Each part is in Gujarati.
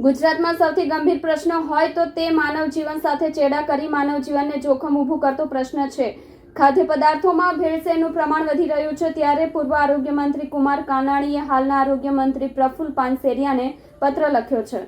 ગુજરાતમાં સૌથી ગંભીર પ્રશ્ન હોય તો તે માનવ જીવન સાથે ચેડા કરી માનવ જીવનને જોખમ ઊભું કરતો પ્રશ્ન છે. ખાદ્ય પદાર્થોમાં ભેળસેળનું પ્રમાણ વધી રહ્યું છે ત્યારે પૂર્વ આરોગ્ય મંત્રી કુમાર કાનાણીએ હાલના આરોગ્ય મંત્રી પ્રફુલ પાનસેરિયાને પત્ર લખ્યો છે.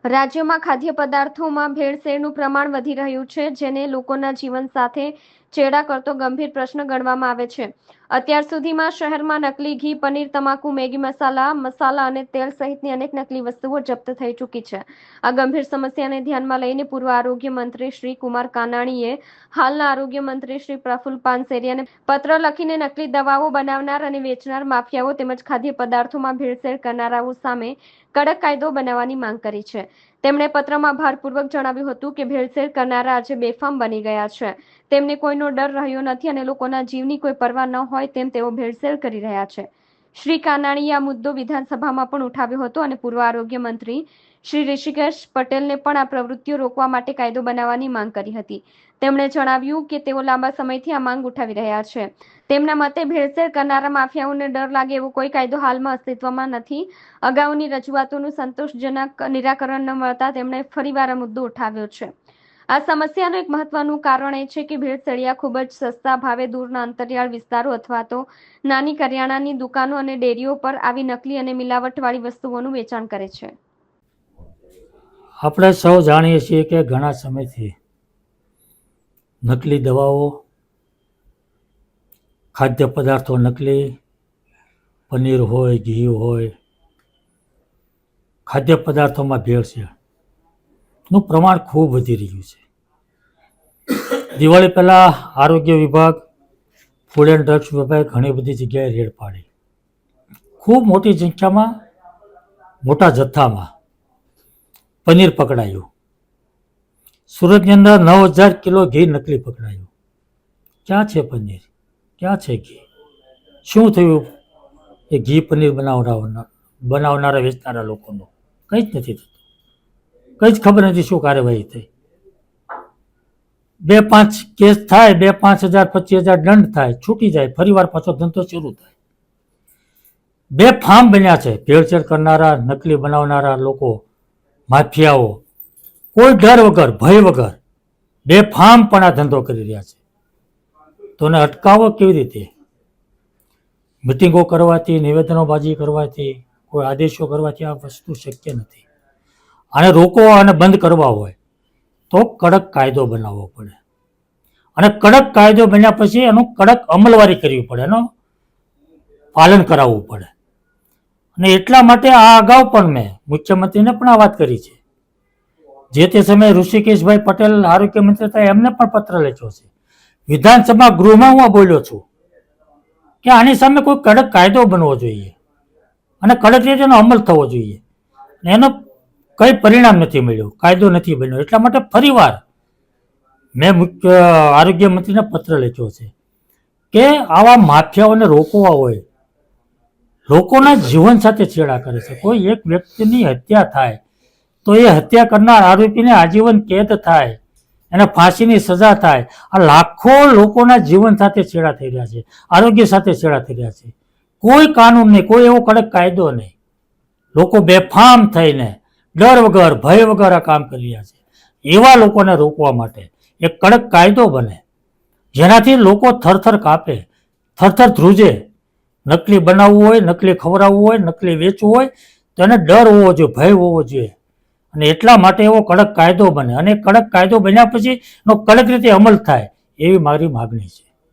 રાજ્યમાં ખાદ્ય પદાર્થોમાં ભેળસેળનું પ્રમાણ વધી રહ્યું છે, જેને લોકોના જીવન સાથે ચેડા કરતો ગંભીર પ્રશ્ન ગણવામાં આવે છે. અત્યાર સુધીમાં શહેરમાં નકલી ઘી, પનીર, તમાકુ, મેગી મસાલા અને તેલ સહિતની અનેક નકલી વસ્તુઓ જપ્ત થઈ ચૂકી છે. આ ગંભીર સમસ્યાને ધ્યાનમાં લઈને પૂર્વ આરોગ્ય મંત્રી શ્રી કુમાર કાનાણીએ હાલના આરોગ્ય મંત્રી શ્રી પ્રફુલ પાનસેરિયાને પત્ર લખીને નકલી દવાઓ બનાવનાર અને વેચનાર માફિયાઓ તેમજ ખાદ્ય પદાર્થોમાં ભેળસેળ કરનારાઓ સામે કડક કાયદો બનાવવાની માંગ કરી છે. તેમણે પત્રમાં ભારપૂર્વક જણાવ્યું હતું કે ભેળસેળ કરનારા આજે બેફામ બની ગયા છે. તેમને કોઈનો ડર રહ્યો નથી અને લોકોના જીવની કોઈ પરવા ન હોય તેમ તેઓ ભેળસેળ કરી રહ્યા છે. શ્રી કાનાણીએ આ મુદ્દો વિધાનસભામાં પણ ઉઠાવ્યો હતો અને પૂર્વ આરોગ્ય મંત્રી શ્રી ઋષિકેશ પટેલને પણ આ પ્રવૃત્તિઓ રોકવા માટે કાયદો બનાવવાની માંગ કરી હતી. તેમણે જણાવ્યું કે તેઓ લાંબા સમયથી આ માંગ ઉઠાવી રહ્યા છે. તેમના મતે ભેળસેળ કરનારા માફિયાઓને ડર લાગે એવો કોઈ કાયદો હાલમાં અસ્તિત્વમાં નથી. અગાઉની રજૂઆતોનું સંતોષજનક નિરાકરણ ન મળતા તેમણે ફરીવાર આ મુદ્દો ઉઠાવ્યો છે. આ સમસ્યાનું એક મહત્વનું કારણ એ છે કે ભેળસેળિયા ખૂબ જ સસ્તા ભાવે દૂરના અંતરિયાળ વિસ્તારો અથવા તો નાની કરિયાણાની દુકાનો અને ડેરીઓ પર આવી નકલી અને મિલાવટવાળી વસ્તુઓનું વેચાણ કરે છે. આપણે સૌ જાણીએ છીએ કે ઘણા સમયથી નકલી દવાઓ, ખાદ્ય પદાર્થો નકલી, પનીર હોય, ઘી હોય, ખાદ્ય પદાર્થોમાં ભેળસેળનું પ્રમાણ ખૂબ વધી રહ્યું છે. દિવાળી પહેલાં આરોગ્ય વિભાગ, ફૂડ એન્ડ ડ્રગ્સ વિભાગ ઘણી બધી જગ્યાએ રેડ પાડી. ખૂબ મોટી સંખ્યામાં, મોટા જથ્થામાં પનીર પકડાયું. સુરતની અંદર 9000 કિલો ઘી નકલી પકડાયું. ક્યાં છે પનીર? ક્યાં છે ઘી? શું થયું એ ઘી પનીર બનાવનારા વેચનારા લોકોનું? કંઈ જ નથી થતું. કંઈ જ ખબર નથી શું કાર્યવાહી થઈ. 2-5 કેસ થાય, 2-5 હજાર 25,000 દંડ થાય, છૂટી જાય, ફરીવાર પાછો ધંધો શરૂ થાય. બે ફાર્મ બન્યા છે ભેળસેળ કરનારા, નકલી બનાવનારા લોકો, માફિયાઓ. કોઈ ડર વગર, ભય વગર બે ફાર્મ પણ આ ધંધો કરી રહ્યા છે. તો એને અટકાવો કેવી રીતે? મિટિંગો કરવાથી, નિવેદનોબાજી કરવાથી, કોઈ આદેશો કરવાથી આ વસ્તુ શક્ય નથી. આને રોકવો અને બંધ કરવા હોય તો કડક કાયદો બનાવવો પડે અને કડક કાયદો બન્યા પછી એનું કડક અમલવારી કરવી પડે, એનું પાલન કરાવવું પડે. અને એટલા માટે આ અગાઉ પણ મેં મુખ્યમંત્રીને પણ આ વાત કરી છે. જે તે સમયે ઋષિકેશભાઈ પટેલ આરોગ્ય મંત્રી હતા, એમને પણ પત્ર લખ્યો છે. વિધાનસભા ગૃહમાં હું બોલ્યો છું કે આની સામે કોઈ કડક કાયદો બનવો જોઈએ અને કડક રીતે એનો અમલ થવો જોઈએ. એનો કંઈ પરિણામ નથી મળ્યું, કાયદો નથી બન્યો. એટલા માટે ફરીવાર મેં મુખ્ય આરોગ્ય મંત્રીને પત્ર લખ્યો છે કે આવા માફિયાઓને રોકવા હોય, લોકોના જીવન સાથે છેડા કરે છે. કોઈ એક વ્યક્તિની હત્યા થાય તો એ હત્યા કરનાર આરોપીને આજીવન કેદ થાય, એને ફાંસીની સજા થાય. આ લાખો લોકોના જીવન સાથે છેડા થઈ રહ્યા છે, આરોગ્ય સાથે છેડા થઈ રહ્યા છે. કોઈ કાનૂન નહીં, કોઈ એવો કડક કાયદો નહીં. લોકો બેફામ થઈને ડર વગર, ભય વગર આ કામ કરી રહ્યા છે. એવા લોકોને રોકવા માટે એક કડક કાયદો બને જેનાથી લોકો થરથર કાપે, થરથર ધ્રુજે. નકલી બનાવવું હોય, નકલી ખવડાવવું હોય, નકલી વેચવું હોય તો એને ડર હોવો જોઈએ, ભય હોવો જોઈએ. અને એટલા માટે એવો કડક કાયદો બને અને કડક કાયદો બન્યા પછી એનો કડક રીતે અમલ થાય એવી મારી માગણી છે.